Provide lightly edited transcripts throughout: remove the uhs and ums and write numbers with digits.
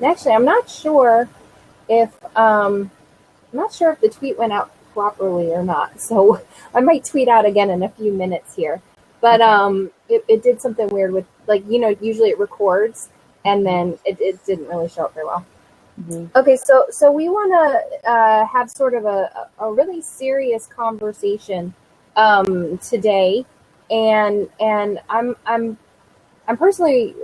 And actually, if the tweet went out properly or not. So I might tweet out again in a few minutes here. But it did something weird with, like, usually it records and then it didn't really show up very well. Mm-hmm. Okay, so we want to have sort of a really serious conversation today, and I'm personally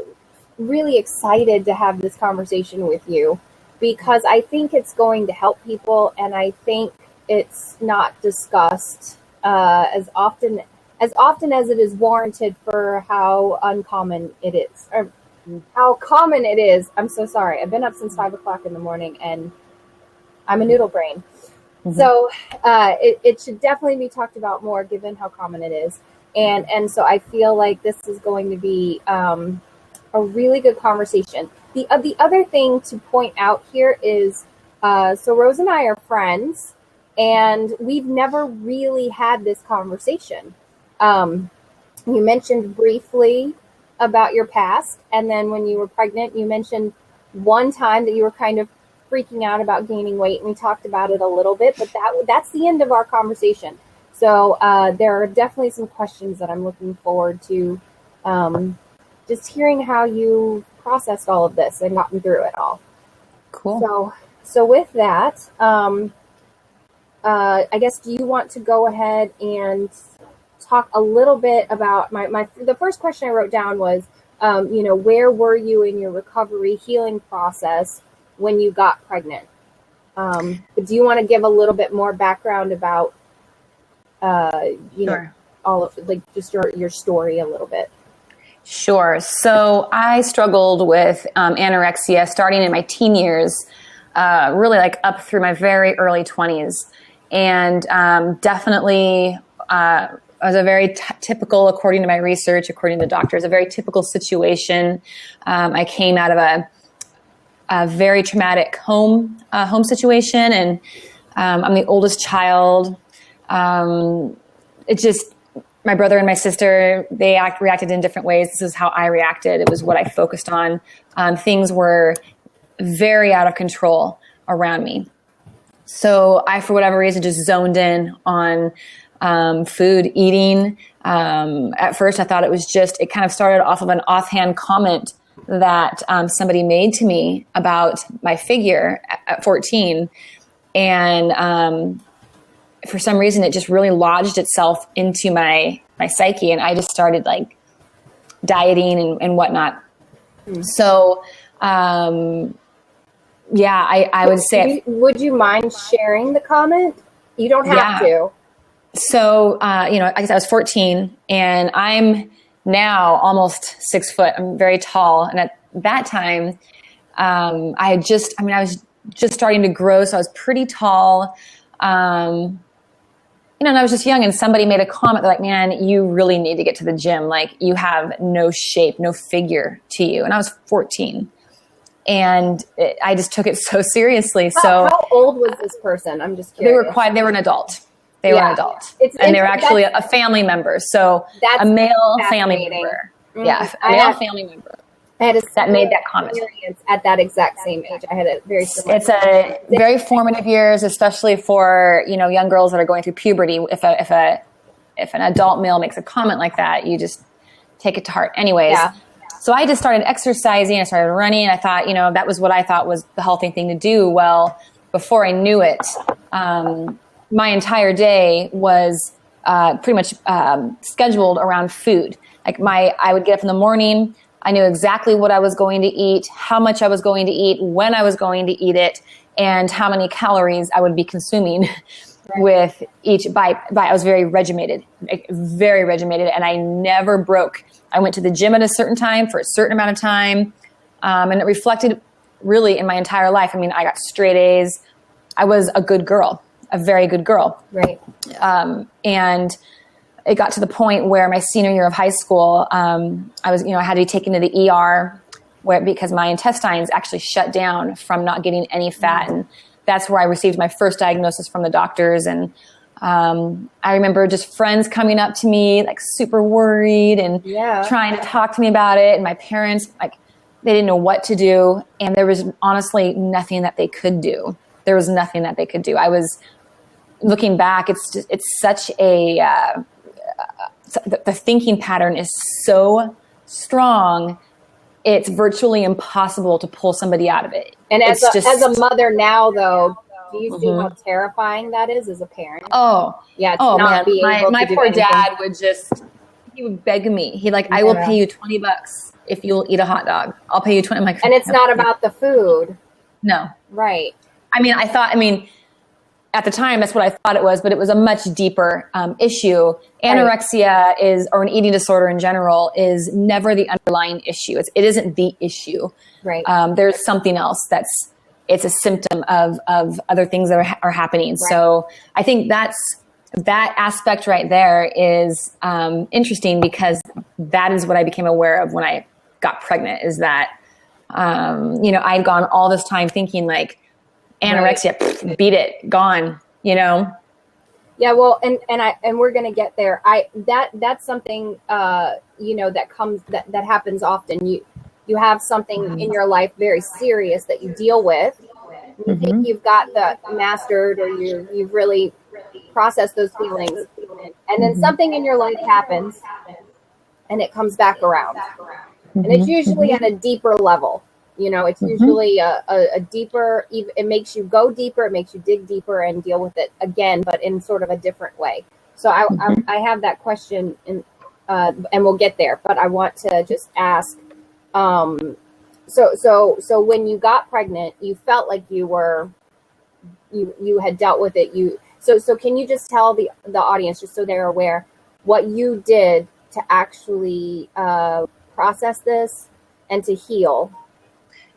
really excited to have this conversation with you because I think it's going to help people, and I think it's not discussed as often as it is warranted for how uncommon it is, or how common it is. I'm so sorry. I've been up since 5 o'clock in the morning, and I'm a noodle brain. Mm-hmm. So it should definitely be talked about more, given how common it is. And so I feel like this is going to be a really good conversation. The other thing to point out here is, so Rose and I are friends, and we've never really had this conversation. You mentioned briefly about your past, and then when you were pregnant, you mentioned one time that you were kind of freaking out about gaining weight, and we talked about it a little bit, but that's the end of our conversation. So there are definitely some questions that I'm looking forward to just hearing how you processed all of this and gotten through it all. Cool. So with that, I guess, do you want to go ahead and talk a little bit about the first question I wrote down was, where were you in your recovery healing process when you got pregnant? But do you want to give a little bit more background about, Sure. all of, like, just your story a little bit? Sure. So I struggled with anorexia starting in my teen years, really like up through my very early 20s. And definitely was a very typical, according to my research, according to doctors, a very typical situation. I came out of a very traumatic home situation, and I'm the oldest child. My brother and my sister, they reacted in different ways. This is how I reacted. It was what I focused on. Things were very out of control around me. So I, for whatever reason, just zoned in on food, eating. At first, I thought it kind of started off of an offhand comment that somebody made to me about my figure at 14. And for some reason, it just really lodged itself into my psyche, and I just started like dieting and whatnot. So, I would say. Would you mind sharing the comment? You don't have to. So, I guess I was 14, and I'm now almost 6 foot. I'm very tall, and at that time, I was just starting to grow, so I was pretty tall. And I was just young, and somebody made a comment like, man, you really need to get to the gym. Like, you have no shape, no figure to you. And I was 14, and I just took it so seriously. How old was this person? I'm just curious. They were an adult. They were an adult. And they were actually a family member. So a male family member. Mm-hmm. Yeah, a male family member. I had that made that comment at that exact same age. I had a very similar. It's a very formative years, especially for young girls that are going through puberty. If an adult male makes a comment like that, you just take it to heart. Anyways, so I just started exercising. I started running. I thought that was what I thought was the healthy thing to do. Well, before I knew it, my entire day was pretty much scheduled around food. Like I would get up in the morning. I knew exactly what I was going to eat, how much I was going to eat, when I was going to eat it, and how many calories I would be consuming with each bite. I was very regimented, and I never broke. I went to the gym at a certain time for a certain amount of time, and it reflected really in my entire life. I mean, I got straight A's. I was a good girl, a very good girl. Right. And it got to the point where my senior year of high school, I had to be taken to the ER because my intestines actually shut down from not getting any fat. And that's where I received my first diagnosis from the doctors. And I remember just friends coming up to me, like super worried and trying to talk to me about it. And my parents, like They didn't know what to do. And there was honestly nothing that they could do. There was nothing that they could do. I was looking back. It's such a, the thinking pattern is so strong. It's virtually impossible to pull somebody out of it. And as a mother now, though, do you see how terrifying that is as a parent? Oh, yeah. Man. My poor dad he would beg me. I will pay you $20 if you'll eat a hot dog. I'll pay you 20. And it's not about the food. No. Right. At the time, that's what I thought it was, but it was a much deeper issue. Anorexia or an eating disorder in general is never the underlying issue. It isn't the issue. Right. There's something else it's a symptom of other things that are happening. Right. So I think that aspect right there is interesting, because that is what I became aware of when I got pregnant, is that, I'd gone all this time thinking anorexia, beat it, gone, Yeah, well, and we're going to get there. That's something, that happens often. You have something in your life very serious that you deal with. You think you've got the mastered, or you've really processed those feelings. And then something in your life happens and it comes back around. And it's usually at a deeper level. It's usually a deeper, it makes you go deeper, it makes you dig deeper and deal with it again, but in sort of a different way. So I have that question, and we'll get there, but I want to just ask, so when you got pregnant, you felt like you had dealt with it. So can you just tell the audience, just so they're aware, what you did to actually process this and to heal?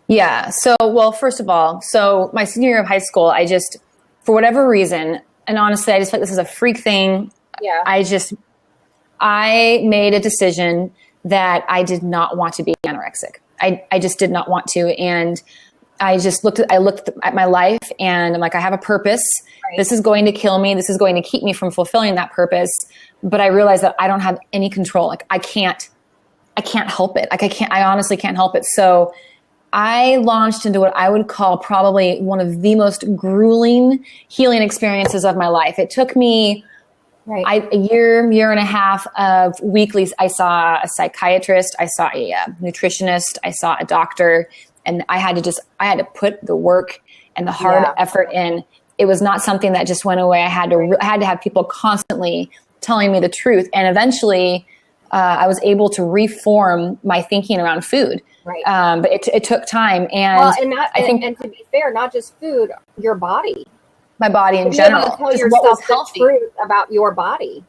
Yeah. So, well, first of all, my senior year of high school, I just, for whatever reason, and honestly, I just felt this is a freak thing. Yeah. I made a decision that I did not want to be anorexic. I just did not want to. And I looked at my life, and I'm like, I have a purpose. Right. This is going to kill me. This is going to keep me from fulfilling that purpose. But I realized that I don't have any control. I can't help it. I honestly can't help it. So I launched into what I would call probably one of the most grueling healing experiences of my life. It took me a year and a half of weekly. I saw a psychiatrist, I saw a nutritionist, I saw a doctor, and I had to put the work and the hard effort in. It was not something that just went away. I had to have people constantly telling me the truth. And eventually I was able to reform my thinking around food. Right. But it took time. And and to be fair, not just food, your body. My body in general. Tell yourself the truth about your body.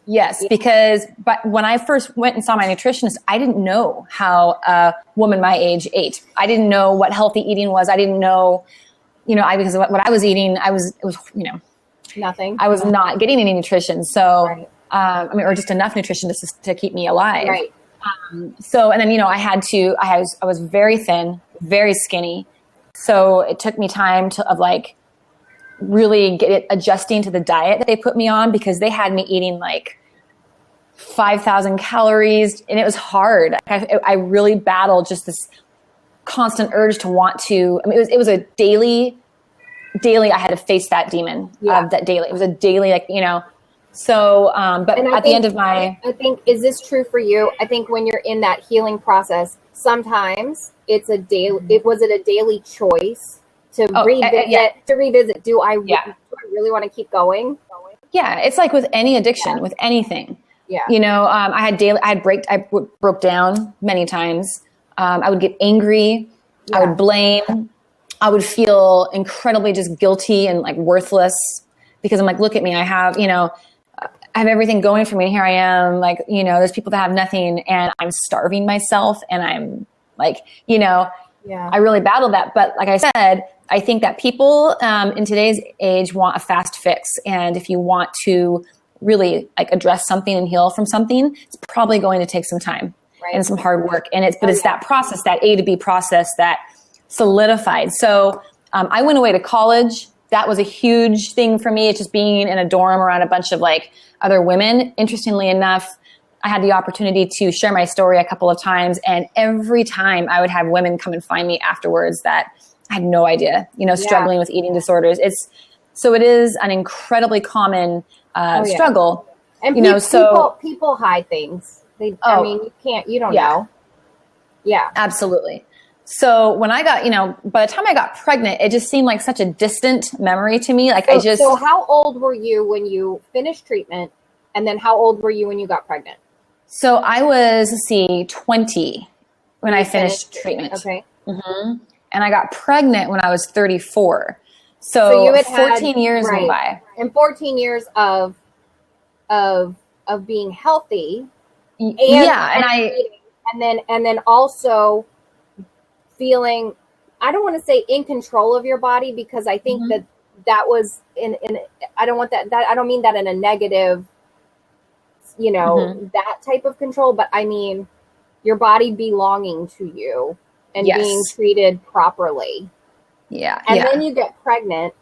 Yes, because when I first went and saw my nutritionist, I didn't know how a woman my age ate. I didn't know what healthy eating was. I didn't know, because what I was eating, it was nothing. I was not getting any nutrition. So, or just enough nutrition to keep me alive. Right. And then, I was very thin, very skinny. So it took me time really adjusting to the diet that they put me on, because they had me eating 5,000 calories, and it was hard. I really battled just this constant urge to want to. It was a daily. I had to face that demon of that daily. It was a daily, So, but at the end of I think, is this true for you? I think when you're in that healing process, sometimes it's a daily. Was it a daily choice to revisit? Do I really want to keep going? Yeah, it's like with any addiction, with anything. Yeah. I broke down many times. I would get angry. Yeah. I would blame. I would feel incredibly just guilty and worthless, because I'm like, look at me. I have everything going for me. And here I am, there's people that have nothing, and I'm starving myself, and I'm I really battled that. But like I said, I think that people in today's age want a fast fix. And if you want to really address something and heal from something, it's probably going to take some time and some hard work. And it's that process, that A to B process that solidified. So I went away to college. That was a huge thing for me. It's just being in a dorm around a bunch of other women. Interestingly enough, I had the opportunity to share my story a couple of times, and every time I would have women come and find me afterwards that I had no idea, struggling with eating disorders. So it is an incredibly common struggle. And people hide things. I mean, you don't know. Yeah, absolutely. So when I got, by the time I got pregnant, it just seemed like such a distant memory to me. So how old were you when you finished treatment? And then how old were you when you got pregnant? So I was, 20 when I finished treatment. Okay. Mm-hmm. And I got pregnant when I was 34. So you had 14 years went by. And 14 years of being healthy. And then also feeling, I don't want to say in control of your body, because I think that was I don't want that I don't mean that in a negative, that type of control, but I mean your body belonging to you and being treated properly. Yeah. And then you get pregnant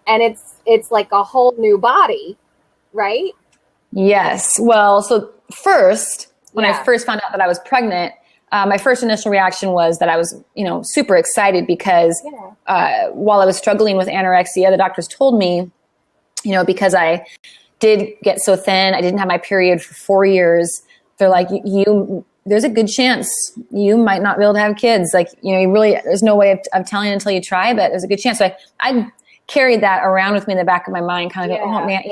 and it's like a whole new body, right? Yes. Well, so first, when I first found out that I was pregnant, my first initial reaction was that I was, super excited because while I was struggling with anorexia, the doctors told me, because I did get so thin, I didn't have my period for 4 years. They're like, there's a good chance you might not be able to have kids. Like, there's no way of telling until you try, but there's a good chance. So I carried that around with me in the back of my mind, kind of oh man,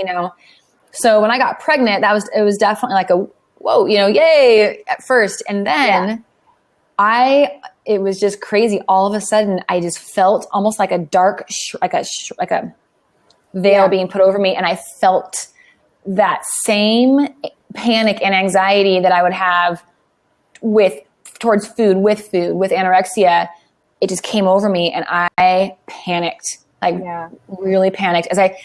So when I got pregnant, it was definitely like a, whoa, yay at first. And then it was just crazy. All of a sudden I just felt almost like a dark, like a veil being put over me. And I felt that same panic and anxiety that I would have towards food, with anorexia. It just came over me and I panicked, really panicked as I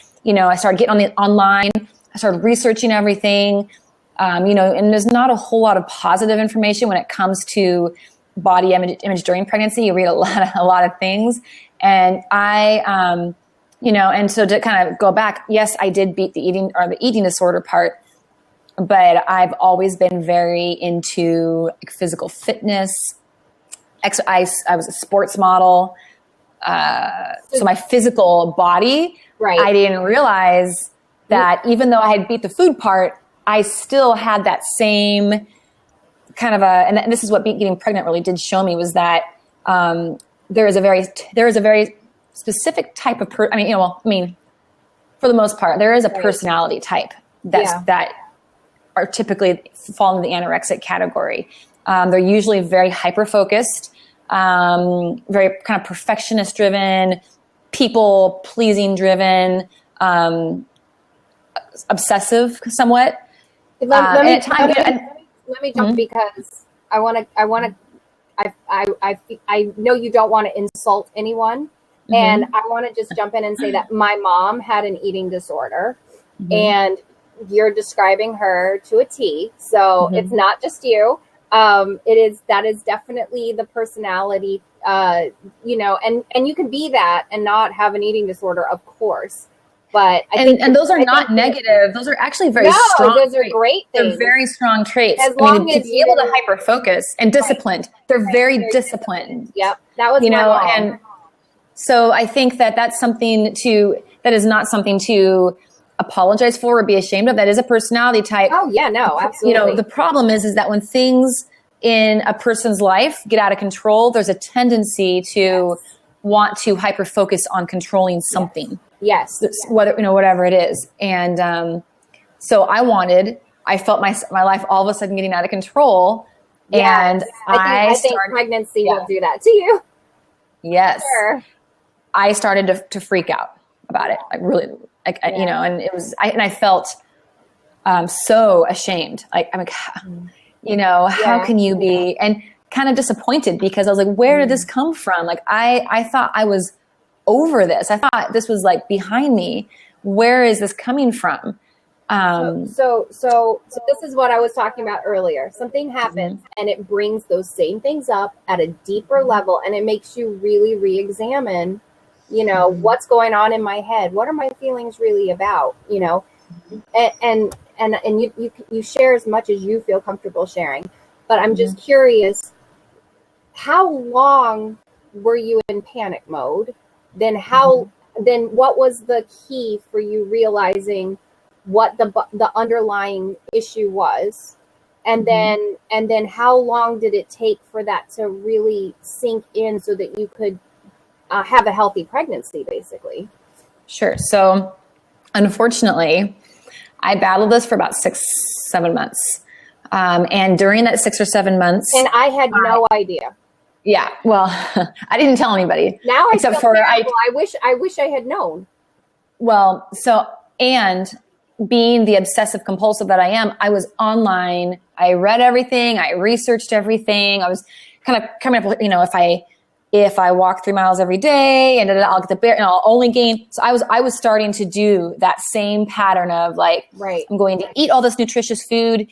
started getting online. I started researching everything. And there's not a whole lot of positive information when it comes to body image during pregnancy. You read a lot of things. And and so to kind of go back, yes, I did beat the eating disorder part, but I've always been very into physical fitness. I was a sports model. So my physical body, I didn't realize that even though I had beat the food part, I still had that same kind of and this is what getting pregnant really did show me, was that there is a very specific type of for the most part, there is a personality type that are typically fall in the anorexic category. They're usually very hyper focused, very kind of perfectionist driven, people pleasing driven, obsessive somewhat. Let me jump because I know you don't want to insult anyone. And I want to just jump in and say that my mom had an eating disorder and you're describing her to a T. So it's not just you. That is definitely the personality, and you can be that and not have an eating disorder, of course. But those are not negative. Those are actually very strong. Those are great things. They're very strong traits. As long as to be able to hyper focus and disciplined, they're very disciplined. Yep, that was my mom. And so I think that that is not something to apologize for or be ashamed of. That is a personality type. Oh yeah, no, absolutely. The problem is that when things in a person's life get out of control, there's a tendency to want to hyper focus on controlling something. Yes. Whatever it is. And so I felt my life all of a sudden getting out of control. Yes. And I think pregnancy will do that to you. Yes. Sure. I started to freak out about it. And it was, I felt so ashamed. How can you be, and kind of disappointed because I was like, where did this come from? Like, I thought I was over this. I thought this was like behind me. Where is this coming from? So this is what I was talking about earlier. Something happens and it brings those same things up at a deeper level, and it makes you really re-examine, what's going on in my head. What are my feelings really about? And and you share as much as you feel comfortable sharing, but I'm just curious, how long were you in panic mode? Then what was the key for you realizing what the underlying issue was? And then how long did it take for that to really sink in so that you could have a healthy pregnancy, basically? Sure. So unfortunately, I battled this for about 6-7 months. And during that 6 or 7 months, and I had no idea. Yeah. Well, I didn't tell anybody. Now I feel terrible. I wish I had known. Well, and being the obsessive compulsive that I am, I was online. I read everything. I researched everything. I was kind of coming up with, if I walk 3 miles every day and I'll get the bear and I'll only gain. So I was starting to do that same pattern of right. I'm going to eat all this nutritious food,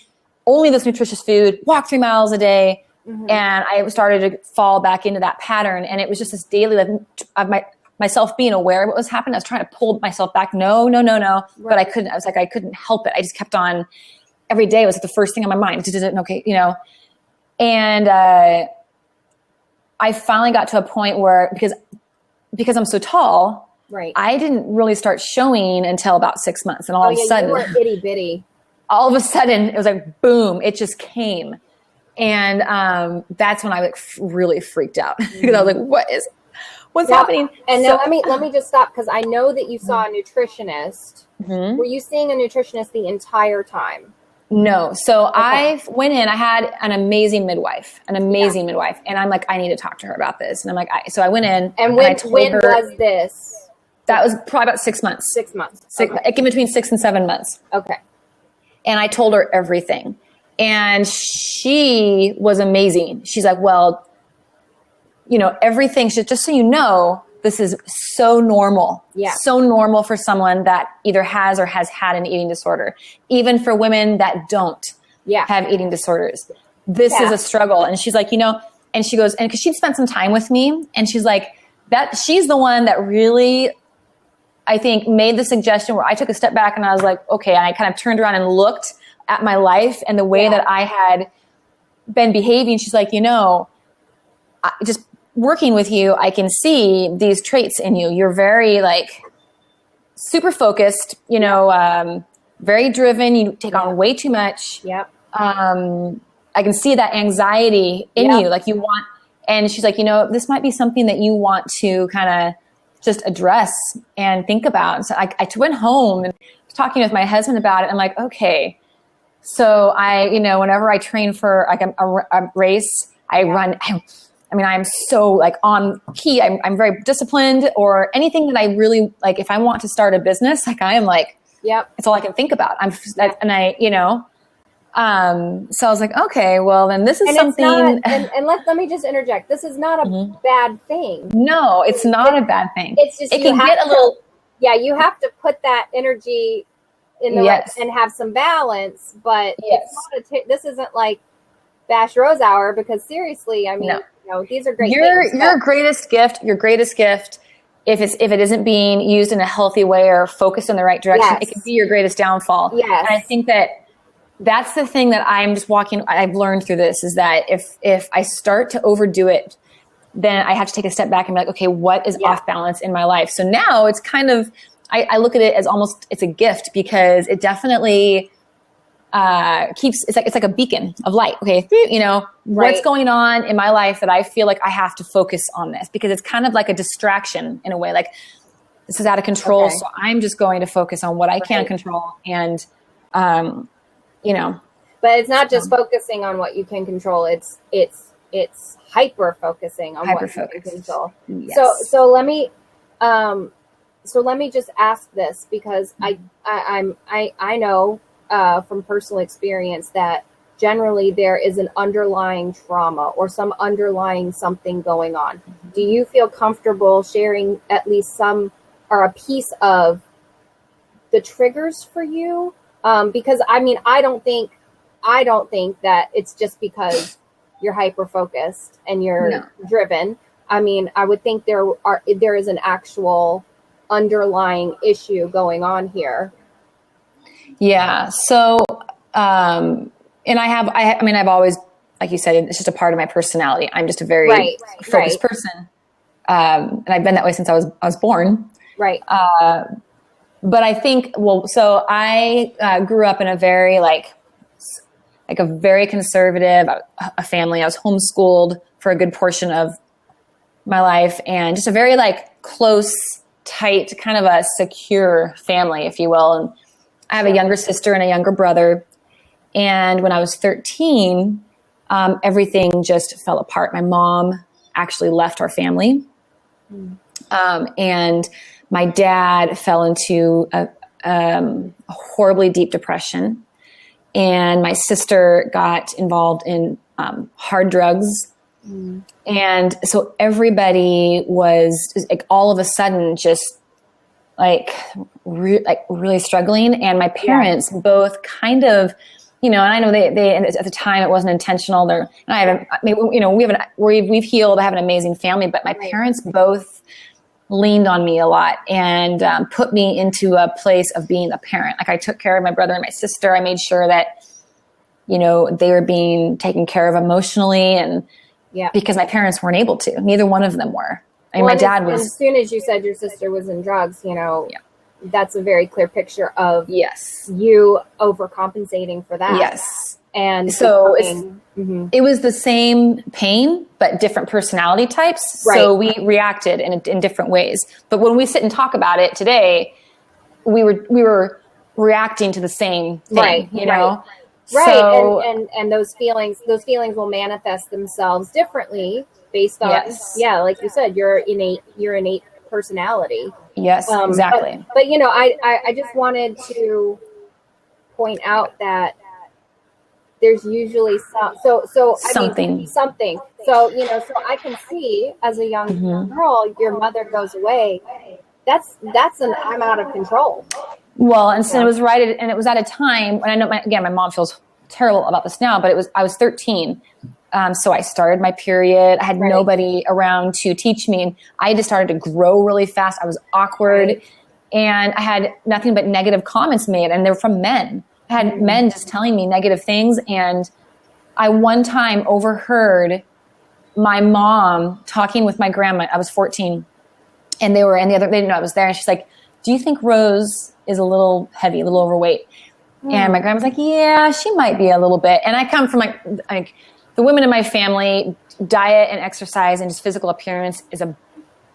only this nutritious food, walk 3 miles a day. And I started to fall back into that pattern. And it was just this daily, myself being aware of what was happening. I was trying to pull myself back. No. Right. But I couldn't. I couldn't help it. I just kept on. Every day was the first thing on my mind. Okay, And I finally got to a point where, because I'm so tall, right, I didn't really start showing until about 6 months. And all of a sudden, you were itty bitty. All of a sudden, it was like, boom, it just came. And that's when I really freaked out because I was like, what's happening? And now let me just stop, because I know that you saw a nutritionist. Were you seeing a nutritionist the entire time? No. So I went in, I had an amazing midwife, and I'm like, I need to talk to her about this. And I'm like, so I went in. And when was this? That was probably about 6 months. 6 months. In between 6 and 7 months. Okay. And I told her everything. And she was amazing. She's like, well, everything, just so you know, this is so normal. Yeah. So normal for someone that either has or has had an eating disorder. Even for women that don't have eating disorders. This is a struggle. And she's like, and she goes, and because she'd spent some time with me, and she's like, she's the one that really, I think, made the suggestion where I took a step back and I was like, okay, and I kind of turned around and looked at my life and the way that I had been behaving. She's like, just working with you, I can see these traits in you. You're very super focused, very driven. You take on way too much. Yep. I can see that anxiety in you. Like you want, and she's like, this might be something that you want to kind of just address and think about. So I went home and was talking with my husband about it. I'm like, okay. So whenever I train for a race, I run. I'm so on key. I'm very disciplined, or anything that I really if I want to start a business, I am yep. It's all I can think about. So I was like, okay, well then this is something. Let me just interject. This is not a bad thing. No, it's not a bad thing. It's just it can get a little. Yeah, you have to put that energy in the right, and have some balance. But it's not this isn't like Bash Rose Hour, because seriously, these are great things. Your greatest gift, if it isn't being used in a healthy way or focused in the right direction, it can be your greatest downfall. Yes. And I think that's the thing that I've learned through this, is that if I start to overdo it, then I have to take a step back and be like, okay, what is off balance in my life? So now it's kind of, I look at it as almost, it's a gift, because it definitely it's like a beacon of light. Okay. What's going on in my life that I feel like I have to focus on this, because it's kind of like a distraction in a way, this is out of control. Okay. So I'm just going to focus on what I can control. And, but it's not just focusing on what you can control. It's hyper focusing on what you can control. Yes. So let me just ask this, because I know from personal experience that generally there is an underlying trauma or some underlying something going on. Do you feel comfortable sharing at least some or a piece of the triggers for you? Because I don't think that it's just because you're hyper focused and you're driven. I would think there is an actual underlying issue going on here. Yeah. So And I mean, I've always, like you said, it's just a part of my personality. I'm just a very focused person. And I've been that way since I was born. Right. But I think, so I grew up in a very like a very conservative a family. I was homeschooled for a good portion of my life, and just a very like close, tight, kind of a secure family, if you will. And I have a younger sister and a younger brother. And when I was 13, everything just fell apart. My mom actually left our family. And my dad fell into a horribly deep depression. And my sister got involved in hard drugs. And so everybody was like all of a sudden just like really struggling. And my parents both kind of, and I know they at the time it wasn't intentional. We've healed. I have an amazing family, but my parents both leaned on me a lot and put me into a place of being a parent. Like I took care of my brother and my sister. I made sure that, they were being taken care of emotionally, and because my parents weren't able to. Neither one of them were. I mean, my dad was. As soon as you said your sister was in drugs, that's a very clear picture of you overcompensating for that. Yes. And so it was the same pain, but different personality types. Right. So we reacted in different ways. But when we sit and talk about it today, we were reacting to the same thing, Right. So, and those feelings will manifest themselves differently based on, like you said, your innate personality. Yes, exactly. But I just wanted to point out that there's usually something. So, so I can see as a young girl, your mother goes away. That's I'm out of control. Well, and so it was right, and it was at a time when I know my mom feels terrible about this now, but I was 13. So I started my period. I had nobody around to teach me, and I just started to grow really fast. I was awkward, and I had nothing but negative comments made, and they were from men. I had men just telling me negative things, and I one time overheard my mom talking with my grandma. I was 14, and they didn't know I was there, and she's like, "Do you think Rose is a little heavy, a little overweight?" And my grandma's like, "Yeah, she might be a little bit." And I come from like the women in my family, diet and exercise and just physical appearance is a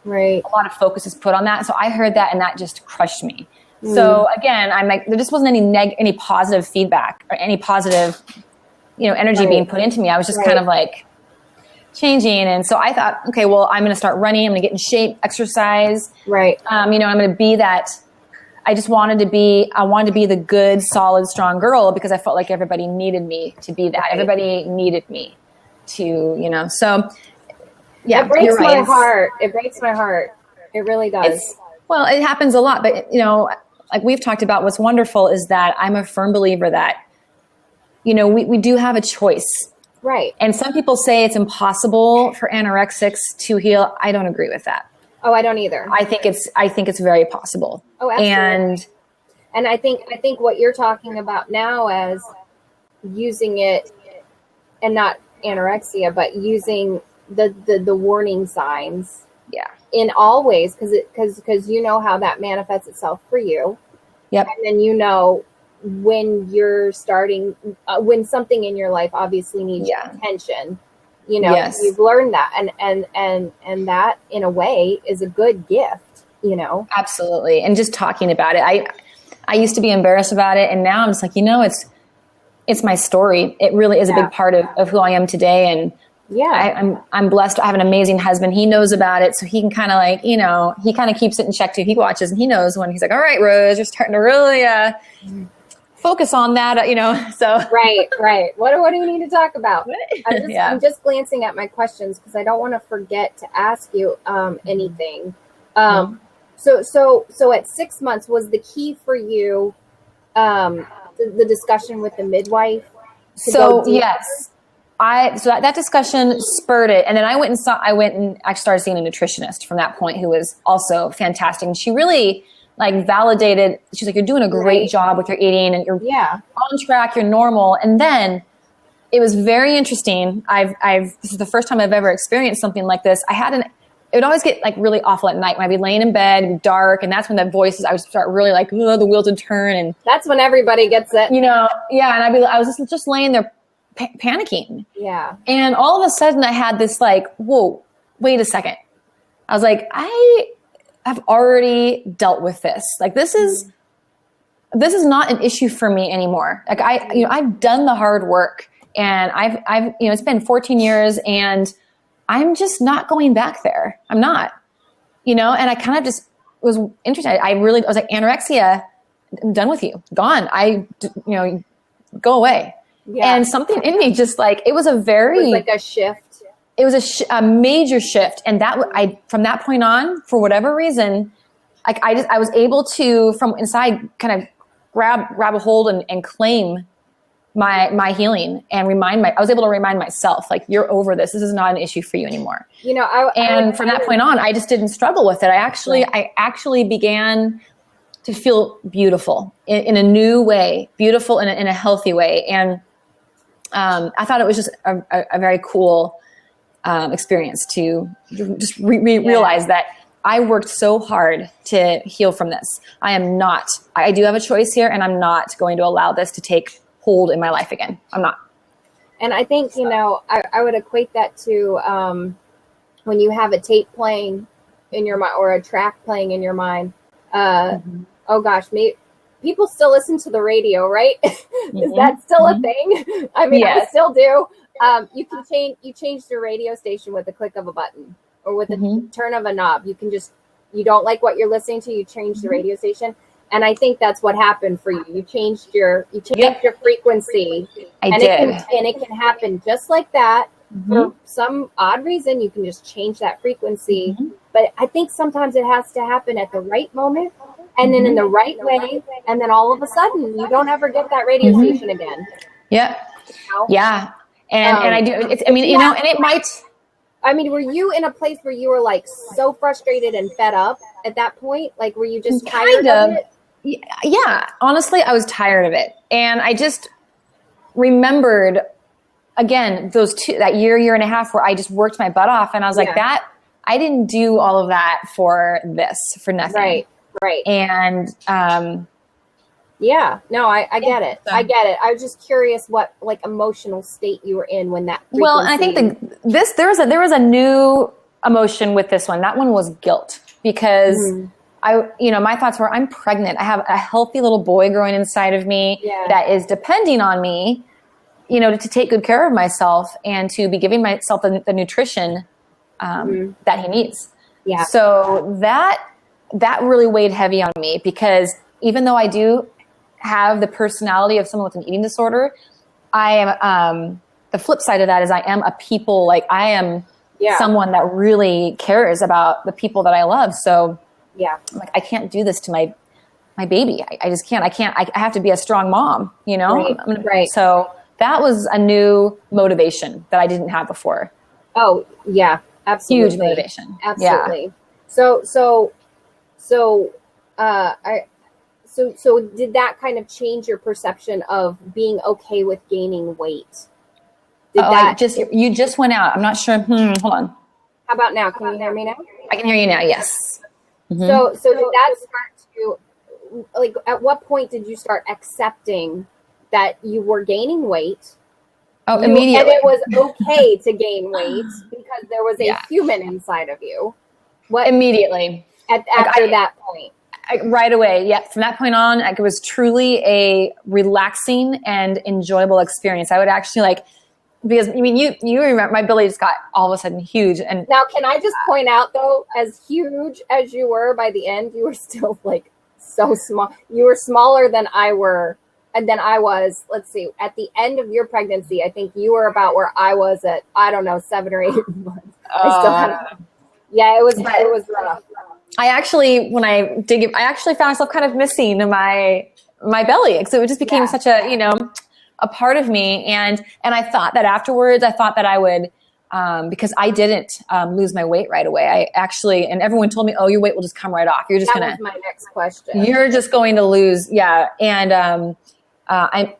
lot of focus is put on that. So I heard that, and that just crushed me. So again, I'm like, there just wasn't any positive feedback or any positive, energy being put into me. I was just kind of like changing. And so I thought, okay, well, I'm going to start running. I'm going to get in shape, exercise. Right. I'm going to be that. I wanted to be the good, solid, strong girl because I felt like everybody needed me to be that. Right. Everybody needed me to, so yeah. It breaks my heart. It breaks my heart. It really does. Well, it happens a lot, but like we've talked about, what's wonderful is that I'm a firm believer that, we do have a choice. Right. And some people say it's impossible for anorexics to heal. I don't agree with that. Oh, I don't either. I think it's very possible. Oh, absolutely. And I think what you're talking about now as using it, and not anorexia, but using the warning signs. Yeah. In all ways, because you know how that manifests itself for you. Yep. And then when you're starting, when something in your life obviously needs your attention. You've learned that, and that in a way is a good gift. Absolutely. And just talking about it, I used to be embarrassed about it, and now I'm just like, it's my story. It really is a big part of who I am today, and. Yeah, I'm blessed. I have an amazing husband. He knows about it, so he can kind of like, he kind of keeps it in check too. He watches and he knows when he's like, "All right, Rose, you're starting to really focus on that," So right. What do you need to talk about? I'm just glancing at my questions because I don't want to forget to ask you anything. So at 6 months, was the key for you the discussion with the midwife? So yes. So that discussion spurred it. And then I went and actually started seeing a nutritionist from that point who was also fantastic. And she really like validated. She's like, you're doing a great job with your eating and you're on track, you're normal. And then it was very interesting. This is the first time I've ever experienced something like this. it would always get like really awful at night when I'd be laying in bed, it'd be dark. And that's when the voices, I would start really like, the wheels would turn. And that's when everybody gets it, And I was just laying there panicking. Yeah. And all of a sudden I had this like, whoa, wait a second. I was like, I have already dealt with this. Like, this is not an issue for me anymore. Like I've done the hard work, and I've it's been 14 years, and I'm just not going back there. I'm not, and I kind of just was interested. I was like, anorexia, I'm done with you, gone. Go away. Yeah. And something in me just like, it was like a shift. It was a major shift. And from that point on, for whatever reason, like I was able to, from inside, kind of grab a hold and claim my healing, and I was able to remind myself, like, you're over this. This is not an issue for you anymore. From that point on, I just didn't struggle with it. I actually began to feel beautiful in a new way, beautiful in a healthy way. And I thought it was just a very cool experience to just realize that I worked so hard to heal from this. I do have a choice here, and I'm not going to allow this to take hold in my life again. I'm not. And I think, I would equate that to when you have a tape playing in your mind, or a track playing in your mind. Oh gosh, people still listen to the radio, right? Is that still a thing? I mean, yes. I still do. You change the radio station with the click of a button, or with the turn of a knob. You don't like what you're listening to, you change the radio station. And I think that's what happened for you. You changed your frequency. I did. It can happen just like that. For some odd reason, you can just change that frequency. But I think sometimes it has to happen at the right moment, and then in the right way, and then all of a sudden you don't ever get that radio station again. Yeah. Yeah. And I do, and it might. I mean, were you in a place where you were like so frustrated and fed up at that point? Like, were you just tired of it? Yeah. Honestly, I was tired of it. And I just remembered, again, that year and a half where I just worked my butt off. And I was like, I didn't do all of that for nothing. Right. And, yeah, no, I get it. I get it. I was just curious what like emotional state you were in when that frequency... Well, I think there was a new emotion with this one. That one was guilt, because my thoughts were, I'm pregnant. I have a healthy little boy growing inside of me that is depending on me, to take good care of myself and to be giving myself the nutrition that he needs. Yeah. So that really weighed heavy on me, because even though I do have the personality of someone with an eating disorder, I am, the flip side of that is I am I am someone that really cares about the people that I love. So I'm like, I can't do this to my baby. I just can't. I have to be a strong mom, Right. So that was a new motivation that I didn't have before. Oh yeah, absolutely. Huge motivation. Absolutely. Yeah. So did that kind of change your perception of being okay with gaining weight? You just went out. I'm not sure. Hold on. How about now? Can you hear me now? I can hear you now. Yes. Mm-hmm. So did that start to, like, at what point did you start accepting that you were gaining weight? Oh, immediately. And it was okay to gain weight because there was a human inside of you. Immediately. After that point. Right away. Yeah. From that point on, it was truly a relaxing and enjoyable experience. I would actually because you remember my belly just got all of a sudden huge. And now, can I just point out though, as huge as you were by the end, you were still like so small. You were smaller than I was. Let's see, at the end of your pregnancy, I think you were about where I was at, I don't know, 7 or 8 months. It was rough. I actually, when I found myself kind of missing my belly. So it just became such a part of me. And I thought that afterwards, I thought that I would because I didn't lose my weight right away. I actually, and everyone told me, oh, your weight will just come right off. You're just that was my next question. You're just going to lose. Yeah. And I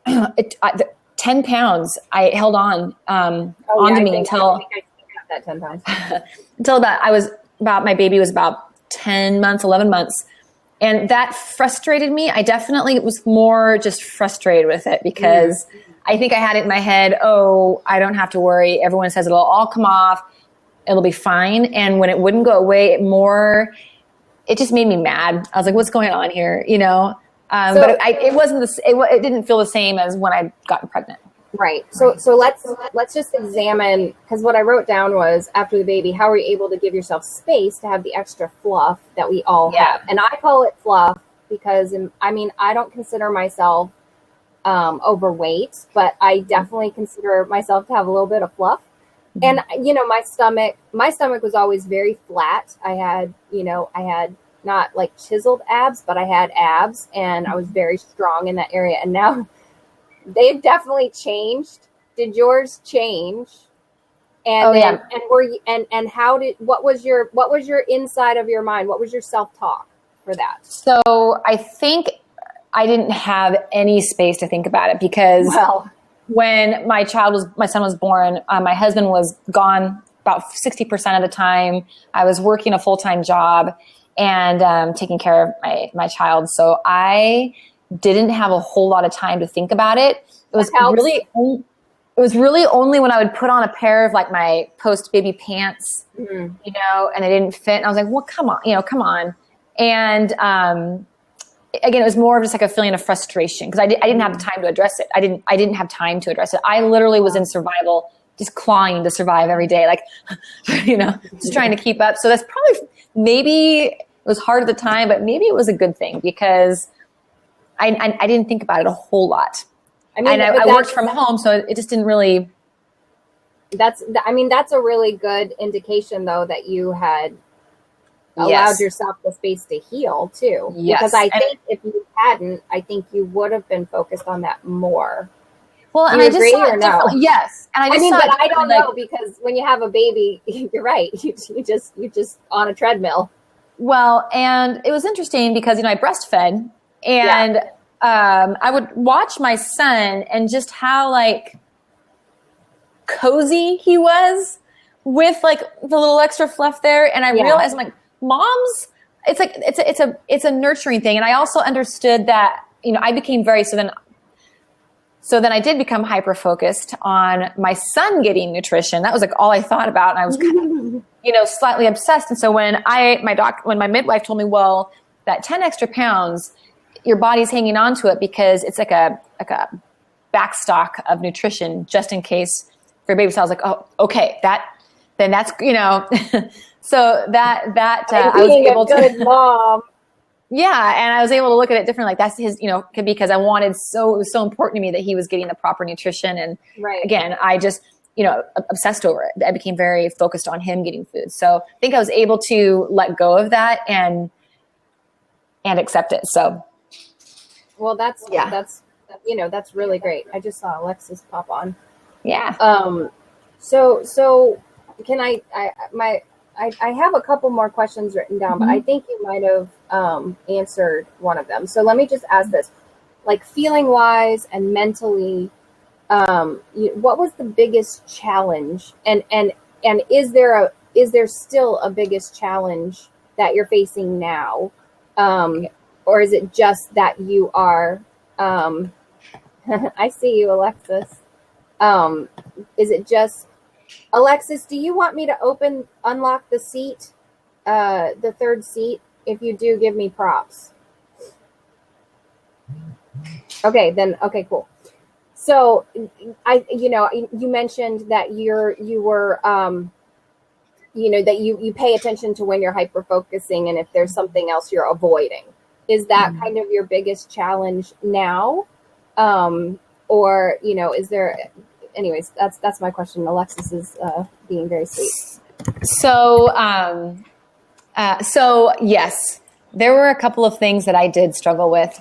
10 pounds I held on onto me until I think I got that 10 pounds. until my baby was about 10 months, 11 months. And that frustrated me. I definitely was more just frustrated with it because I think I had it in my head, oh, I don't have to worry. Everyone says it'll all come off. It'll be fine. And when it wouldn't go away, it just made me mad. I was like, what's going on here? You know? But it didn't feel the same as when I gotten pregnant. Right. So let's just examine, because what I wrote down was, after the baby, how are you able to give yourself space to have the extra fluff that we all have? And I call it fluff because, I don't consider myself overweight, but I definitely consider myself to have a little bit of fluff. And, my stomach was always very flat. I had not like chiseled abs, but I had abs, and I was very strong in that area. And now they've definitely changed. Did yours change? And what was your inside of your mind? What was your self-talk for that? So I think I didn't have any space to think about it because when my son was born, my husband was gone about 60% of the time. I was working a full-time job and taking care of my child. So I didn't have a whole lot of time to think about it. It was really only when I would put on a pair of like my post-baby pants, and it didn't fit. And I was like, well, come on. And again, it was more of just like a feeling of frustration because I didn't have the time to address it. I didn't have time to address it. I literally was in survival, just clawing to survive every day, like, just trying to keep up. So that's probably, maybe it was hard at the time, but maybe it was a good thing because I didn't think about it a whole lot. I worked from home, so it just didn't really. That's a really good indication, though, that you had allowed yourself the space to heal too. Yes. Because I think if you hadn't, I think you would have been focused on that more. Well, and I just saw it differently. Yes, and I don't know, because when you have a baby, you're right. You just on a treadmill. Well, and it was interesting because I breastfed, and I would watch my son and just how like cozy he was with like the little extra fluff there, and I realized, I'm like, moms, it's like it's a nurturing thing. And I also understood that I became so then I did become hyper focused on my son getting nutrition. That was like all I thought about, and I was kind of slightly obsessed. And so when my midwife told me, well, that 10 extra pounds, your body's hanging on to it because it's like a backstock of nutrition just in case for your baby. So I was like, oh, okay, that's so that I was able to. Good mom. Yeah, and I was able to look at it differently. Like that's his, because I wanted it was so important to me that he was getting the proper nutrition. And again, I just, obsessed over it. I became very focused on him getting food. So I think I was able to let go of that and accept it. So. Well, that's really great. I just saw Alexis pop on. Yeah. So can I have a couple more questions written down, but I think you might have answered one of them. So let me just ask this, like feeling wise and mentally, what was the biggest challenge? And is there still a biggest challenge that you're facing now? Or is it just that you are, I see you, Alexis. Is it just, Alexis, do you want me to unlock the seat, the third seat? If you do, give me props. Okay, cool. So you mentioned that that you pay attention to when you're hyper focusing and if there's something else you're avoiding. Is that kind of your biggest challenge now? Or, is there, anyways, that's my question. Alexis is being very sweet. So yes, there were a couple of things that I did struggle with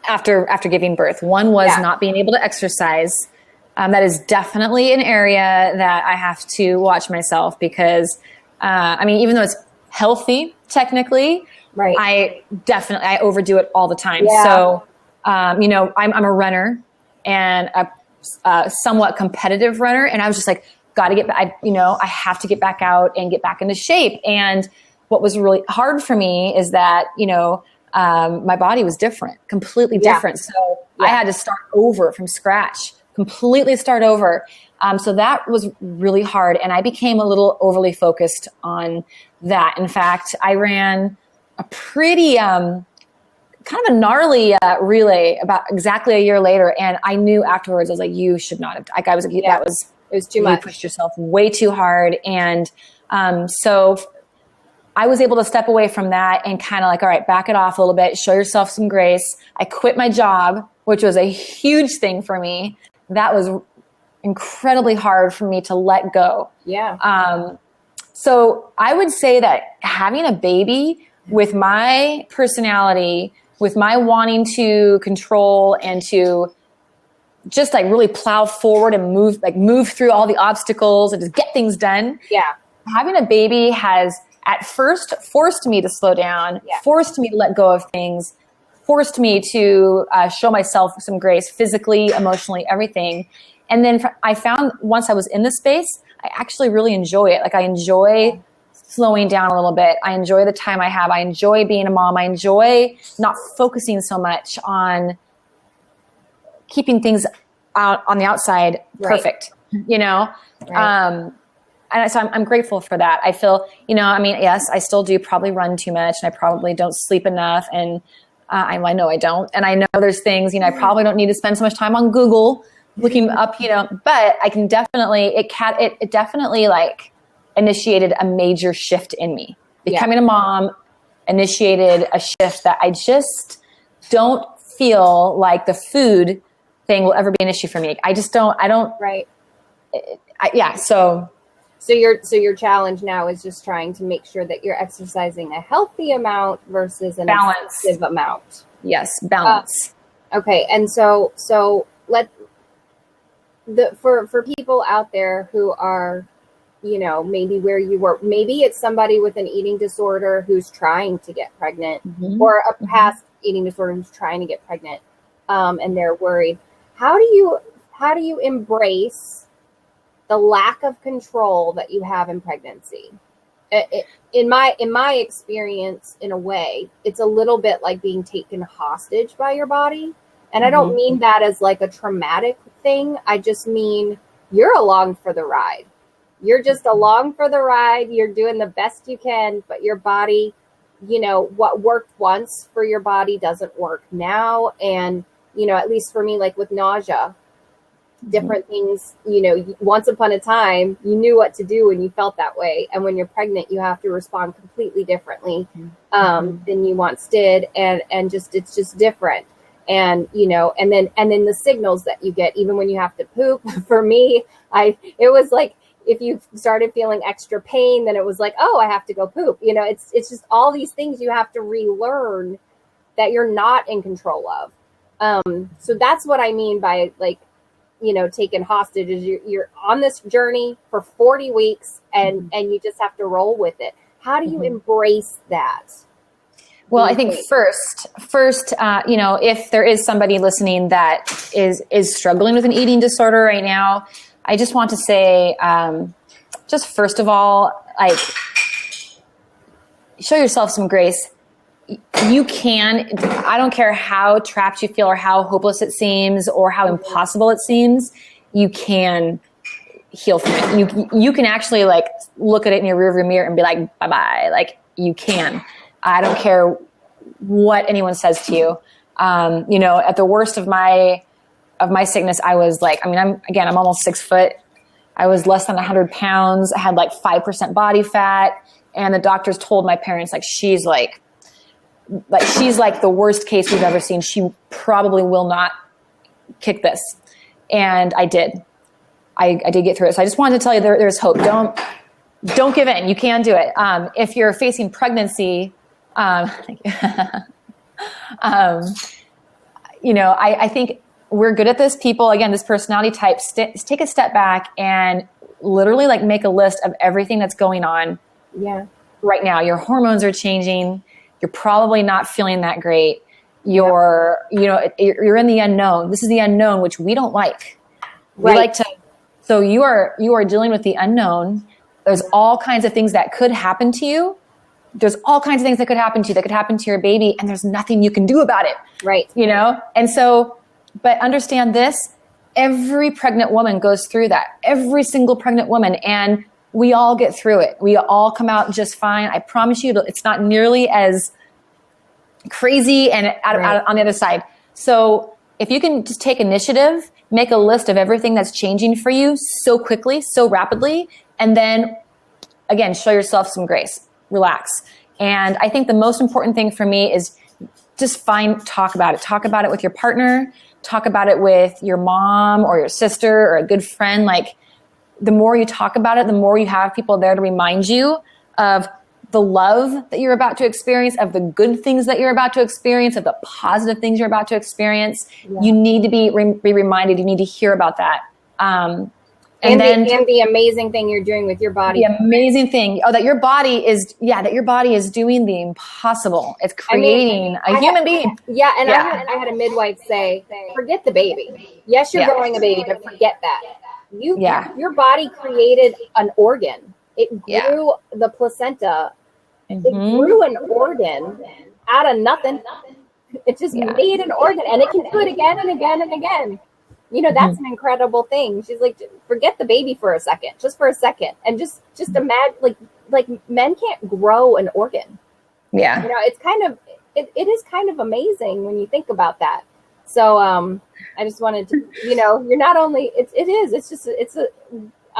after giving birth. One was not being able to exercise. That is definitely an area that I have to watch myself because, I mean, even though it's healthy technically, right. I overdo it all the time. Yeah. So, you know, I'm a runner and a somewhat competitive runner. And I was just like, got to get back, I have to get back out and get back into shape. And what was really hard for me is that, my body was different, completely different. So I had to start over from scratch, completely start over. So that was really hard. And I became a little overly focused on that. In fact, I ran a pretty, kind of a gnarly relay about exactly a year later. And I knew afterwards, I was like, you should not have, like, I was like, it was too much. You pushed yourself way too hard. And so I was able to step away from that and kind of like, all right, back it off a little bit, show yourself some grace. I quit my job, which was a huge thing for me. That was incredibly hard for me to let go. Yeah. So I would say that having a baby with my personality, with my wanting to control and to just like really plow forward and move through all the obstacles and just get things done. Yeah. Having a baby has at first forced me to slow down, forced me to let go of things, forced me to show myself some grace physically, emotionally, everything. And then I found once I was in the space, I actually really enjoy it. Like I enjoy slowing down a little bit. I enjoy the time I have. I enjoy being a mom. I enjoy not focusing so much on keeping things out on the outside perfect, Right. And so I'm grateful for that. I feel, yes, I still do probably run too much and I probably don't sleep enough. And I know I don't. And I know there's things, I probably don't need to spend so much time on Google looking up, but I can definitely, it definitely like initiated a major shift in me. Becoming a mom initiated a shift that I just don't feel like the food thing will ever be an issue for me. I don't. Right. So your challenge now is just trying to make sure that you're exercising a healthy amount versus an excessive amount. Yes, balance. Okay, and so for people out there who are, maybe where you were, maybe it's somebody with an eating disorder who's trying to get pregnant, or a past eating disorder who's trying to get pregnant, and they're worried. How do you embrace the lack of control that you have in pregnancy? In my experience, in a way, it's a little bit like being taken hostage by your body. And I don't mean that as like a traumatic thing. I just mean you're along for the ride. You're just along for the ride. You're doing the best you can, but your body, what worked once for your body doesn't work now. And, at least for me, like with nausea, different things, once upon a time, you knew what to do when you felt that way. And when you're pregnant, you have to respond completely differently than you once did. And it's just different. And, and then the signals that you get, even when you have to poop, for me, it was like, if you started feeling extra pain, then it was like, oh, I have to go poop. It's just all these things you have to relearn that you're not in control of. So that's what I mean by like, taken hostage is you're on this journey for 40 weeks and you just have to roll with it. How do you embrace that? Well, I think first, if there is somebody listening that is struggling with an eating disorder right now, I just want to say, just first of all, like, show yourself some grace. You can, I don't care how trapped you feel or how hopeless it seems or how impossible it seems, you can heal from it. You can actually like look at it in your rearview mirror and be like, bye-bye. Like you can. I don't care what anyone says to you. At the worst of my sickness, I was like, I'm almost 6 foot. I was less than 100 pounds. I had like 5% body fat. And the doctors told my parents, she's like the worst case we've ever seen. She probably will not kick this. And I did. I did get through it. So I just wanted to tell you there's hope. Don't give in. You can do it. If you're facing pregnancy, I think we're good at this. People, again, this personality type, take a step back and literally like make a list of everything that's going on right now. Your hormones are changing. You're probably not feeling that great. You're in the unknown. This is the unknown, which we don't like. We like to, so you are dealing with the unknown. There's all kinds of things that could happen to you. There's all kinds of things that could happen to you, that could happen to your baby, and there's nothing you can do about it. Right. And so, but understand this, every pregnant woman goes through that. Every single pregnant woman. And we all get through it. We all come out just fine. I promise you, it's not nearly as crazy and out on the other side. So if you can just take initiative, make a list of everything that's changing for you so quickly, so rapidly, and then again, show yourself some grace, relax. And I think the most important thing for me is just talk about it. Talk about it with your partner, talk about it with your mom or your sister or a good friend. Like, the more you talk about it, the more you have people there to remind you of the love that you're about to experience, of the good things that you're about to experience, of the positive things you're about to experience. Yeah. You need to be reminded. You need to hear about that. And the amazing thing you're doing with your body. The amazing thing. Oh, that your body is doing the impossible. It's creating a human being. Yeah. And I had a midwife say, forget the baby. Yes, you're growing a baby, but forget that. Your body created an organ. It grew the placenta. Mm-hmm. It grew an organ out of nothing. It just made an organ, and it can do it again and again and again. That's an incredible thing. She's like, forget the baby for a second, just for a second. And just imagine, like men can't grow an organ. Yeah. It's it is kind of amazing when you think about that. So, I just wanted to, you're not only,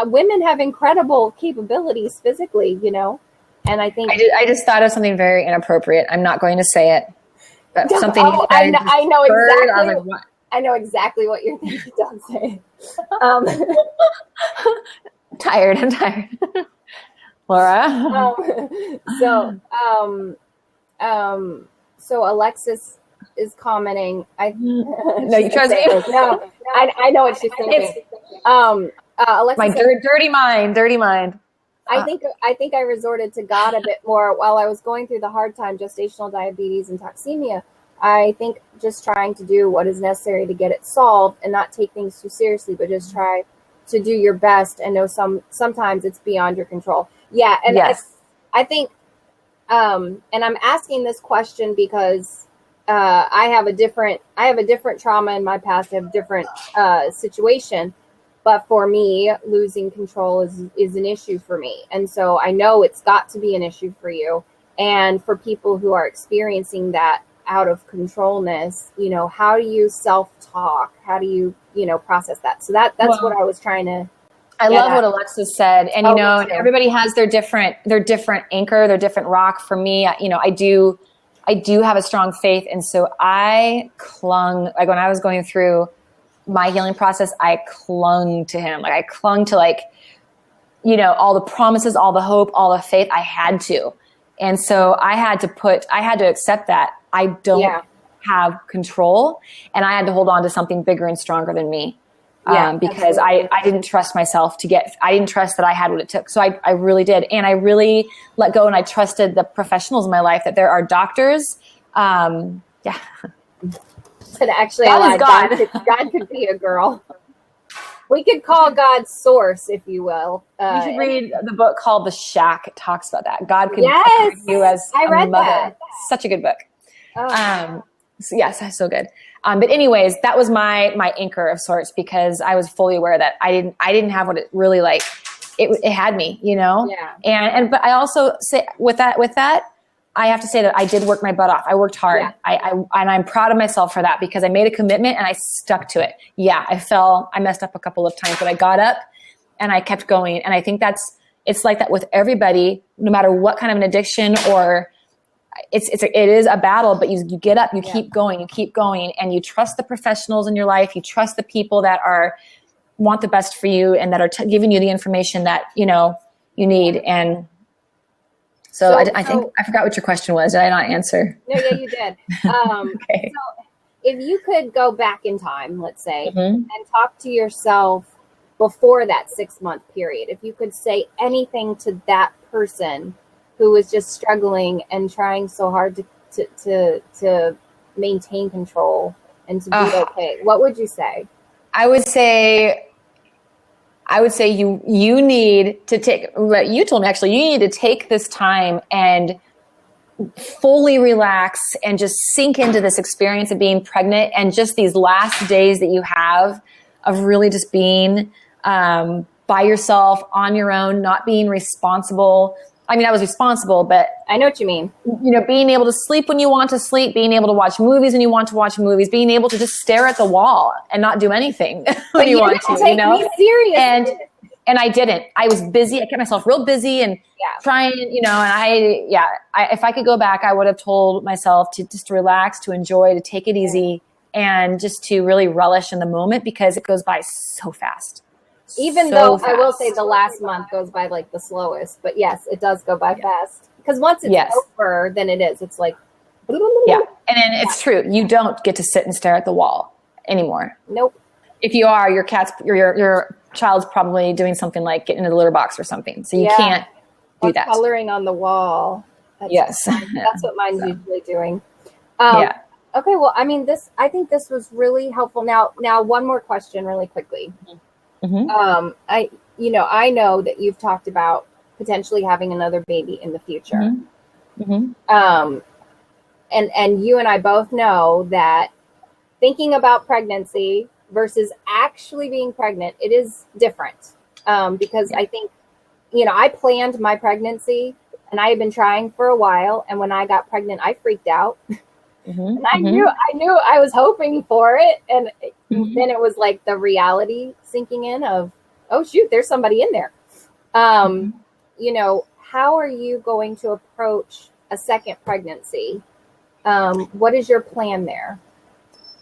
women have incredible capabilities physically, and I think I just thought of something very inappropriate. I'm not going to say it, but something. I know exactly. I know exactly what you're thinking. Don't say it. I'm tired. Laura. So Alexis is commenting. No, you trust me? No, I know what she's thinking. Alexis, my dirty mind. I think I resorted to God a bit more while I was going through the hard time, gestational diabetes and toxemia. I think just trying to do what is necessary to get it solved and not take things too seriously, but just try to do your best and know sometimes it's beyond your control. Yeah. And yes. I think, and I'm asking this question because I have a different trauma in my past. I have a different situation, but for me, losing control is an issue for me. And so I know it's got to be an issue for you. And for people who are experiencing that out of controlness, how do you self-talk? How do you, process that? So that's what I was trying to. I love what Alexis said. And, everybody has their different anchor, their different rock. For me, I do have a strong faith. And so I clung, like when I was going through my healing process, I clung to him. Like I clung to all the promises, all the hope, all the faith. I had to. And so I had to accept that I don't have control, and I had to hold on to something bigger and stronger than me. Because I didn't trust myself I didn't trust that I had what it took. So I really did. And I really let go, and I trusted the professionals in my life, that there are doctors. But actually, God could be a girl. We could call God source, if you will. You should read the book called The Shack. It talks about that. God could you as I read mother. That. Such a good book. So yes, that's so good. But anyways, that was my anchor of sorts, because I was fully aware that I didn't have what it really it had me, Yeah. But I also say with that, I have to say that I did work my butt off. I worked hard. Yeah. And I'm proud of myself for that, because I made a commitment and I stuck to it. Yeah, I messed up a couple of times, but I got up and I kept going. And I think it's like that with everybody, no matter what kind of an addiction, or it is a battle, but you get up, you keep going, and you trust the professionals in your life. You trust the people that want the best for you and that are giving you the information that, you need. And I think I forgot what your question was. Did I not answer? No, yeah, you did. Okay. So if you could go back in time, let's say, Mm-hmm. and talk to yourself before that 6-month period, if you could say anything to that person who was just struggling and trying so hard to maintain control and to be okay, what would you say? I would say you need to take what you told me. Actually, you need to take this time and fully relax and just sink into this experience of being pregnant, and just these last days that you have of really just being by yourself on your own, not being responsible. I mean, I was responsible, but I know what you mean. Being able to sleep when you want to sleep, being able to watch movies when you want to watch movies, being able to just stare at the wall and not do anything when you want to, Me serious. And I didn't. I was busy. I kept myself real busy and trying, and if I could go back, I would have told myself to just relax, to enjoy, to take it easy, and just to really relish in the moment, because it goes by so fast. Even though I will say the last month goes by like the slowest, but yes, it does go by fast. Because once it's over, then it is. It's like, yeah. And then it's true. You don't get to sit and stare at the wall anymore. Nope. If you are, your child's probably doing something like getting into the litter box or something. So you can't do that. Coloring on the wall. Yes. That's what mine's usually doing. Okay. Well, I mean, I think this was really helpful. Now one more question really quickly. Mm-hmm. I know that you've talked about potentially having another baby in the future. Mm-hmm. And you and I both know that thinking about pregnancy versus actually being pregnant, it is different. Because I think, I planned my pregnancy and I had been trying for a while. And when I got pregnant, I freaked out. Mm-hmm. And I knew I was hoping for it. And then it was like the reality sinking in of, oh shoot, there's somebody in there. How are you going to approach a second pregnancy? What is your plan there?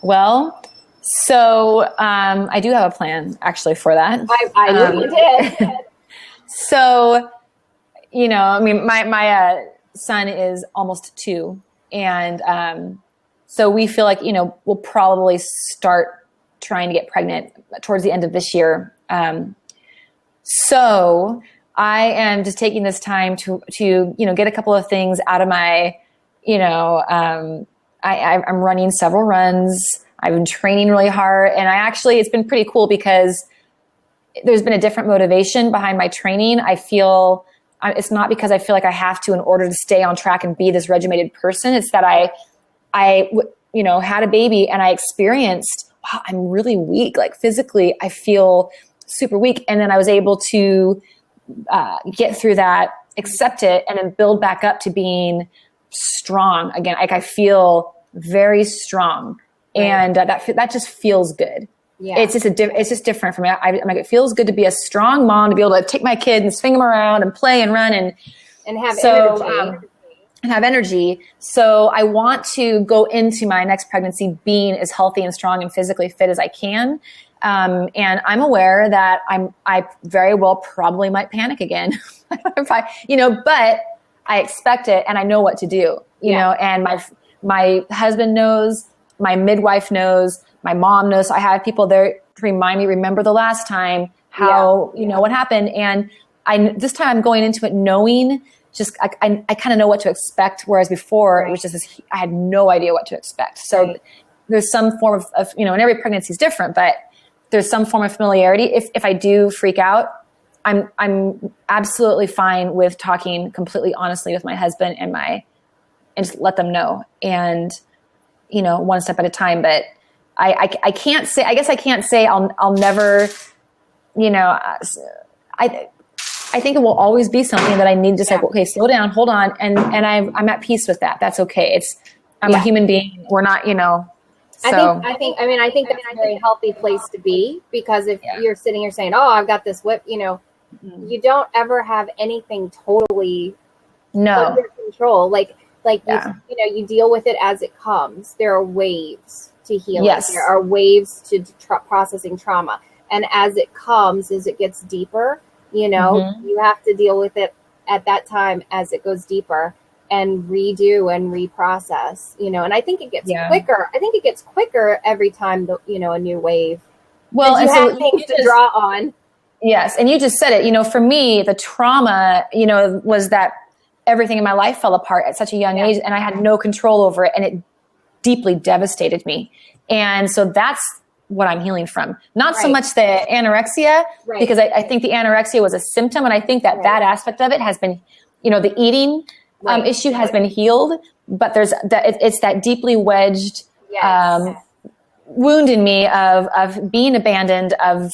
Well, so I do have a plan actually for that. I knew you did. So, I mean, my son is almost 2. And so we feel like, we'll probably start trying to get pregnant towards the end of this year. So I am just taking this time to get a couple of things out of my, I'm running several runs. I've been training really hard. And it's been pretty cool because there's been a different motivation behind my training. I feel it's not because I feel like I have to in order to stay on track and be this regimented person. It's that I had a baby and I experienced, wow, I'm really weak. Like physically, I feel super weak. And then I was able to get through that, accept it, and then build back up to being strong again. Like I feel very strong, and that just feels good. Yeah. It's just different for me. I'm like, it feels good to be a strong mom, to be able to take my kid and swing him around and play and run and have energy. And have energy. So I want to go into my next pregnancy being as healthy and strong and physically fit as I can. And I'm aware that I very well probably might panic again but I expect it and I know what to do, and my husband knows, my midwife knows, my mom knows. So I have people there to remind me, remember the last time, what happened. And this time I'm going into it knowing just, I kind of know what to expect. Whereas before it was just I had no idea what to expect. So there's some form of, and every pregnancy is different, but there's some form of familiarity. If I do freak out, I'm absolutely fine with talking completely honestly with my husband and just let them know. And, one step at a time, but I can't say, I guess I can't say I'll never, I think it will always be something that I need to just okay, slow down, hold on. And I'm at peace with that. That's okay. I'm a human being. We're not, So. I think that's a very healthy place to be, because if you're sitting here saying, oh, I've got this whip, you don't ever have anything totally under control. You deal with it as it comes. There are waves to healing. Yes. There are waves to processing trauma. And as it comes, as it gets deeper, you have to deal with it at that time as it goes deeper. and redo and reprocess, and I think it gets Yeah. quicker. I think it gets quicker every time a new wave. Well, and you have things to draw on. Yes. And you just said it, for me, the trauma, was that everything in my life fell apart at such a young age, and I had no control over it, and it deeply devastated me. And so that's what I'm healing from. Not so much the anorexia, because I think the anorexia was a symptom, and I think that that aspect of it has been, the eating issue has been healed, but there's that it's that deeply wedged wound in me of being abandoned, of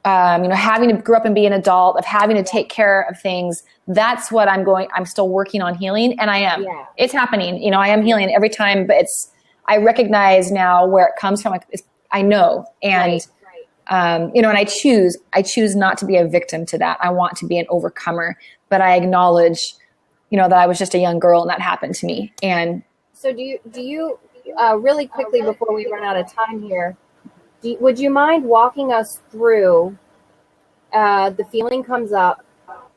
having to grow up and be an adult, of having to take care of things. That's what I'm still working on healing. And I am, it's happening, I am healing every time, but I recognize now where it comes from. I know. And, and I choose not to be a victim to that. I want to be an overcomer, but I acknowledge, that I was just a young girl and that happened to me. And so do you really quickly before we run out of time here, would you mind walking us through the feeling comes up?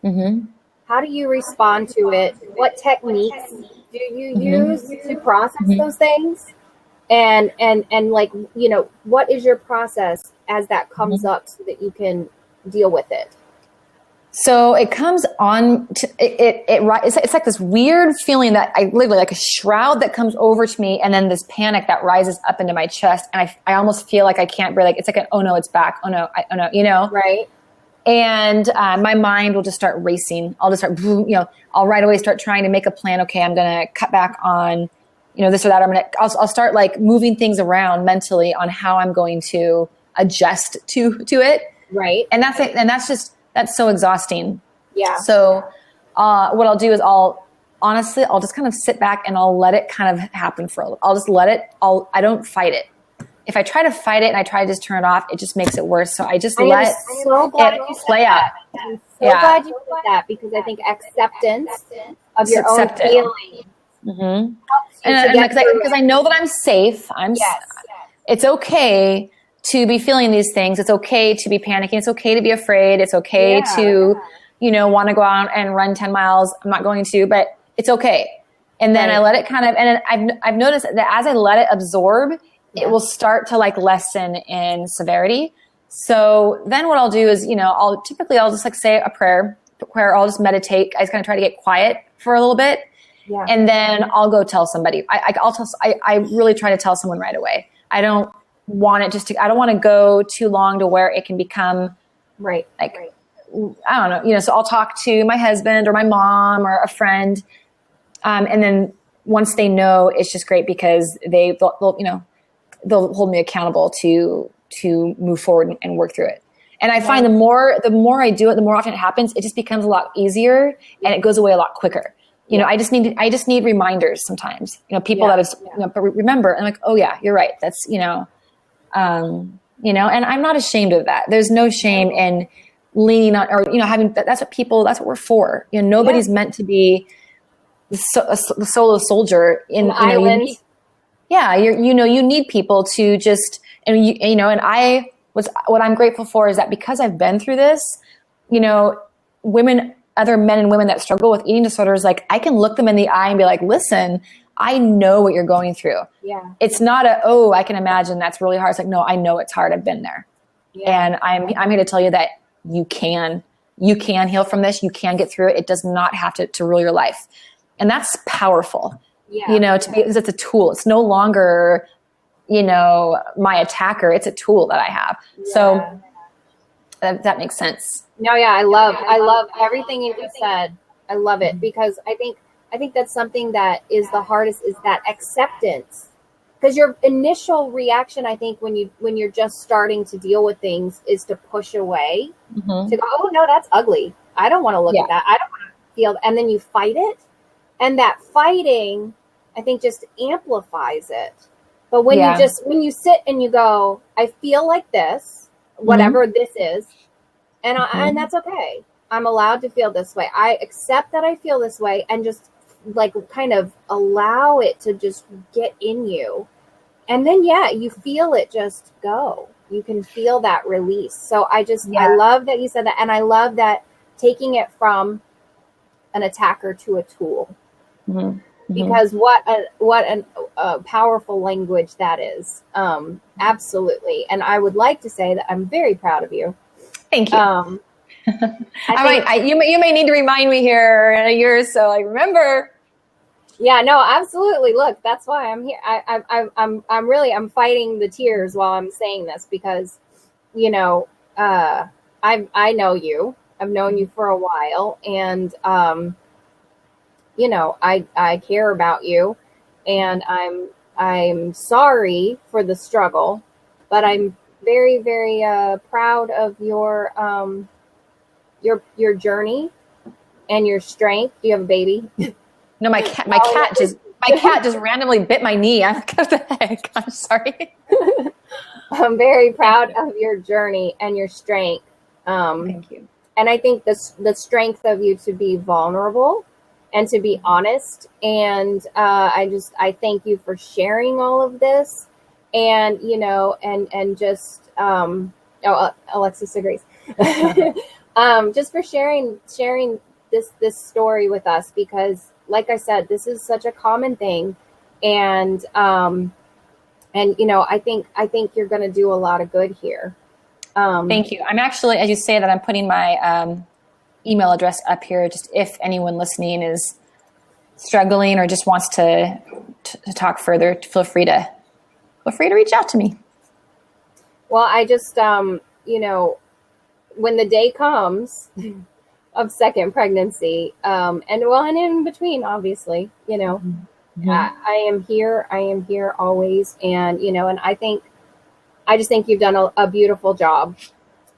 Mm-hmm. How do you respond to it? What techniques do you use to process those things? And like, what is your process as that comes up so that you can deal with it? So it comes on to it's like this weird feeling that I literally, like a shroud that comes over to me, and then this panic that rises up into my chest, and I almost feel like I can't breathe. Like it's like oh no, it's back. Oh no, oh no, Right. And my mind will just start racing. I'll just start, I'll right away start trying to make a plan. Okay, I'm going to cut back on, this or that. I'll start like moving things around mentally on how I'm going to adjust to it. Right. And that's it. And that's so exhausting. Yeah. So what I'll do is I'll just kind of sit back and I'll let it kind of happen for a little. I'll just let it. I don't fight it. If I try to fight it and I try to just turn it off, it just makes it worse. So I just let it play out. I'm so glad you did that, because I think acceptance of your own feelings helps you because I know that I'm safe. It's okay to be feeling these things. It's okay to be panicking. It's okay to be afraid. It's okay to, want to go out and run 10 miles. I'm not going to, but it's okay. And then I let it kind of, and I've noticed that as I let it absorb, it will start to like lessen in severity. So then what I'll do is, I'll just like say a prayer, I'll just meditate. I just kind of try to get quiet for a little bit. Yeah. And then I'll go tell somebody. I really try to tell someone right away. I don't want it I don't want to go too long to where it can become I don't know, so I'll talk to my husband or my mom or a friend. And then once they know, it's just great because they'll hold me accountable to move forward and work through it. And I find the more I do it, the more often it happens, it just becomes a lot easier and it goes away a lot quicker. I just need reminders sometimes, people that have, but remember, and I'm like, oh yeah, you're right. That's, and I'm not ashamed of that. There's no shame in leaning on, or, having, that's what we're for. Nobody's meant to be the solo soldier in, island. You need people to just, what I'm grateful for is that because I've been through this, other men and women that struggle with eating disorders, like I can look them in the eye and be like, listen, I know what you're going through. Yeah. It's not I can imagine that's really hard. It's like, no, I know it's hard. I've been there. Yeah. And I'm here to tell you that you can heal from this. You can get through it. It does not have to rule your life. And that's powerful. Yeah. It's a tool. It's no longer, my attacker. It's a tool that I have. Yeah. So that makes sense. No, yeah, I love everything you just said. I love it because I think that's something that is the hardest, is that acceptance. Because your initial reaction, I think, when you're just starting to deal with things, is to push away, to go, oh no, that's ugly. I don't want to look at that. I don't want to feel, and then you fight it, and that fighting, I think, just amplifies it. But when you sit and you go, I feel like this, whatever this is. And that's okay. I'm allowed to feel this way. I accept that I feel this way, and just like kind of allow it to just get in you. And then, you feel it just go. You can feel that release. So I love that you said that. And I love that, taking it from an attacker to a tool. Because what a powerful language that is. Absolutely. And I would like to say that I'm very proud of you. Thank you. You may need to remind me here in a year or so. Like, remember. Yeah, no, absolutely. Look, that's why I'm here. I'm fighting the tears while I'm saying this because, you know, I know you. I've known you for a while, and you know, I care about you, and I'm sorry for the struggle, but I'm very, very proud of your journey and your strength. Do you have a baby? No, my cat just randomly bit my knee. I'm like, what the heck? I'm sorry. I'm very proud of your journey and your strength. Thank you. And I think the strength of you to be vulnerable and to be honest. And I thank you for sharing all of this. And, you know, and just, Alexis agrees. Just for sharing this story with us, because like I said, this is such a common thing. And you know, I think you're going to do a lot of good here. Thank you. I'm actually, as you say that, I'm putting my email address up here. Just if anyone listening is struggling or just wants to talk further, feel free to reach out to me. Well, I just, you know, when the day comes of second pregnancy, and in between, obviously, you know, I am here always. And, you know, and I just think you've done a beautiful job.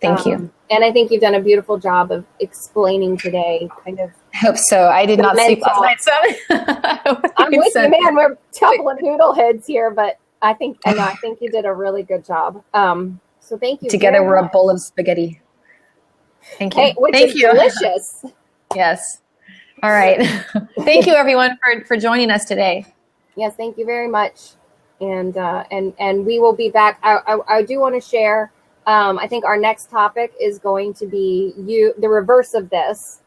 Thank you. And I think you've done a beautiful job of explaining today, kind of. I hope so. I did not sleep last night, so I'm with you, man. We're a couple of noodle heads here, but I think you did a really good job. So thank you. Together we're a bowl of spaghetti. Thank you. Hey, which thank is you. Delicious. Yes. All right. Thank you, everyone, for joining us today. Yes, thank you very much. And we will be back. I do want to share. I think our next topic is going to be the reverse of this,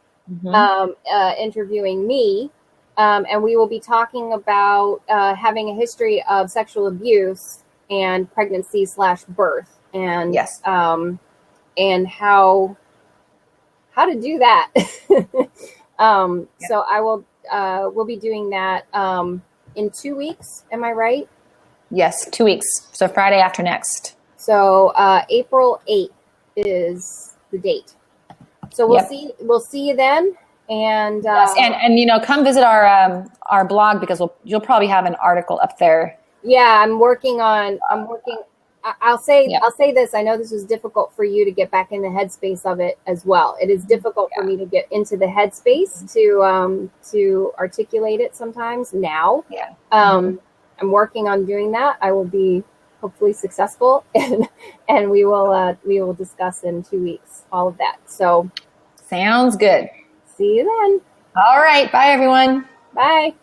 interviewing me. And we will be talking about having a history of sexual abuse and pregnancy/birth, and yes, and how to do that. So I will we'll be doing that in 2 weeks. Am I right? Yes, 2 weeks. So Friday after next. So April 8th is the date. So we'll see you then. And yes, and you know, come visit our blog, because you'll probably have an article up there. Yeah, I'm working. I'll say this. I know this was difficult for you to get back in the headspace of it as well. It is difficult for me to get into the headspace to articulate it sometimes now. Yeah. I'm working on doing that. I will be hopefully successful, and we will discuss in 2 weeks all of that. So sounds good. See you then. All right. Bye, everyone. Bye.